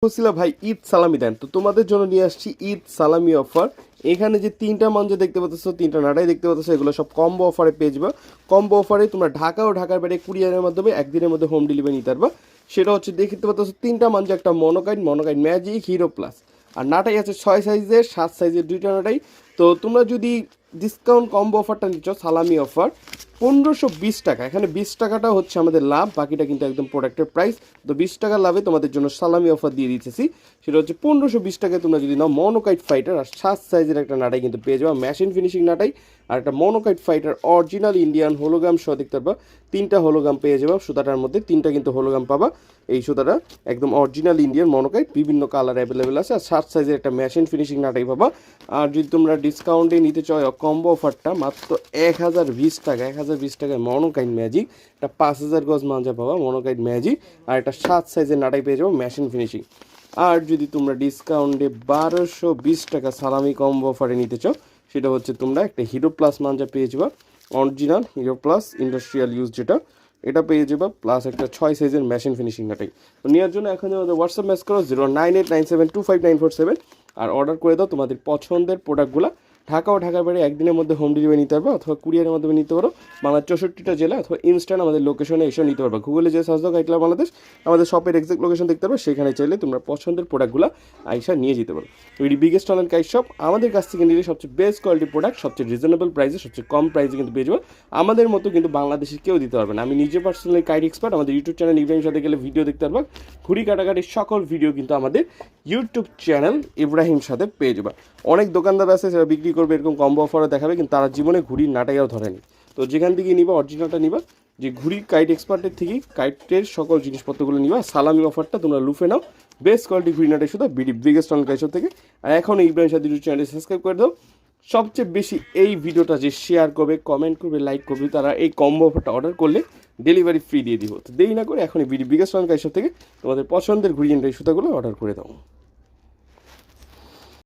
বলছিল ভাই ঈদ সালামি দেন, তো তোমাদের জন্য নিয়ে আসছি ঈদ সালামি অফার। এখানে যে তিনটা মঞ্চ দেখতে পাচ্ছ, তিনটা নাটাই দেখতে পাচ্ছ, এগুলো সব কম্বো অফারে পেয়ে যাবে। কম্বো অফারে তোমরা ঢাকা ও ঢাকার বাইরে কুরিয়ারের মাধ্যমে একদিনের মধ্যে হোম ডেলিভারি নিতে পারবা। সেটা হচ্ছে দেখতে পাচ্ছ তিনটা মঞ্চ, একটা মনোকাইট ম্যাজিক, হিরো প্লাস। আর নাটাই আছে 6 সাইজের, 7 সাইজের, দুইটা নাটাই। তো তোমরা যদি ডিসকাউন্ট কম্বো অফারটা নিচ্ছ সালামি অফার 1520 টাকা, এখানে 20 টাকাটা হচ্ছে আমাদের লাভ, বাকিটা কিন্তু একদম প্রোডাক্টের প্রাইস। তো 20 টাকা লাভে তোমাদের জন্য সালামি অফার দিয়ে দিতেছি। সেটা হচ্ছে 1520 টাকায় তোমরা যদি নাও মনোকাইট ফাইটার আর 7 সাইজের একটা নাটাই কিন্তু পেয়ে যাবা, মেশিন ফিনিশিং নাটাই। আর একটা মনোকাইট ফাইটার অরিজিনাল ইন্ডিয়ান হোলোগ্রাম সহ দেখতে পারবা, তিনটা হোলোগ্রাম পেয়ে যাবা সুতাটার মধ্যে, তিনটা কিন্তু হোলোগ্রাম পাবা। এই সুতাটা একদম অরিজিনাল ইন্ডিয়ান মনোকাইট, বিভিন্ন কালার অ্যাভেলেবেল আছে। আর 7 সাইজের একটা মেশিন ফিনিশিং নাটাই পাবা। আর যদি তোমরা ডিসকাউন্টে নিতে চাও কম্বো অফারটা মাত্র 1020 টাকা, 1020 টাকায় মনোকাইট ম্যাজিক, একটা 5000 গজ মাঞ্জা পাবা মনোকাইট ম্যাজিক, আর একটা 7 সাইজের নাটাই পেয়ে যাবো মেশিন ফিনিশিং। আর যদি তোমরা ডিসকাউন্টে 1220 টাকা সালামি কম্বো অফারে নিতে চাও, সেটা হচ্ছে তোমরা একটা হিরো প্লাস মাঞ্জা পেয়ে যাবা, original hero plus industrial use যেটা, এটা পেয়ে যাবা, প্লাস একটা 6 সাইজের মেশিন ফিনিশিং নাটাই। তো নেওয়ার জন্য এখন আমাদের হোয়াটসঅ্যাপ মেসেজ করো 0989725947, আর অর্ডার করে দাও তোমাদের পছন্দের প্রোডাক্টগুলো। ঢাকা ও ঢাকার বাইরে একদিনের মধ্যে হোম ডেলিভারি নিতে পারবে, অথবা কুরিয়ারের মাধ্যমে নিতে পারো বাংলার 64টা জেলা, অথবা ইনস্ট্যান্ট আমাদের লোকেশনে এসে নিতে পারবে। গুগলে যে সার্চ দাও কাইটলা বাংলাদেশ, আমাদের শপের এক্সাক্ট লোকেশন দেখতে পারবে, সেখানে চাইলে তোমরা পছন্দের প্রোডাক্টগুলো আইসা নিয়ে যেতে পারো। এটি বিগেস্ট অনলাইন কাইট শপ, আমাদের কাছ থেকে নিলে সবচেয়ে বেস্ট কোয়ালিটি প্রোডাক্ট সবচেয়ে রিজনেবল প্রাইসে, সবচেয়ে কম প্রাইসে কিন্তু পেয়ে যাবে। আমাদের মতো কিন্তু বাংলাদেশে কেউ দিতে পারবে না। আমি নিজে পার্সোনালি কাইট এক্সপার্ট, আমাদের ইউটিউব চ্যানেল ইব্রাহিম সাথে গেলে ভিডিও দেখতে পারবা, ঘুড়ি কাটাকাটির সকল ভিডিও কিন্তু আমাদের ইউটিউব চ্যানেল ইব্রাহিম সাথে পেয়ে যাবা। অনেক দোকানদার আছে যারা বিক্রি করবে এরকম কম্বো অফারও দেখাবে, কিন্তু তারা জীবনে ঘুড়ির নাটাইও ধরেনি। তো যেখান থেকে নিবা অরিজিনালটা নিবা, যে ঘুড়ির কাইট এক্সপার্টের থেকেই কাইটের সকল জিনিসপত্রগুলো নিবা। সালামি অফারটা তোমরা লুফে নাও, বেস্ট কোয়ালিটি ঘুড়ি নাটাই শুধু বিগেস্ট অন কাইশো থেকে। আর এখন ইব্রাহিম সাথে ইউটিউব চ্যানেল সাবস্ক্রাইব করে দাও। সবচেয়ে বেশি এই ভিডিওটা যে শেয়ার করবে, কমেন্ট করবে, লাইক করবে, তারা এই কম্বো অফারটা অর্ডার করলে ডেলিভারি ফ্রি দিয়ে দিব। তো দেরি না করে এখন বিগেস্ট অন কাইশো থেকে তোমাদের পছন্দের ঘুড়ি নাটাই সুতাগুলো অর্ডার করে দাও।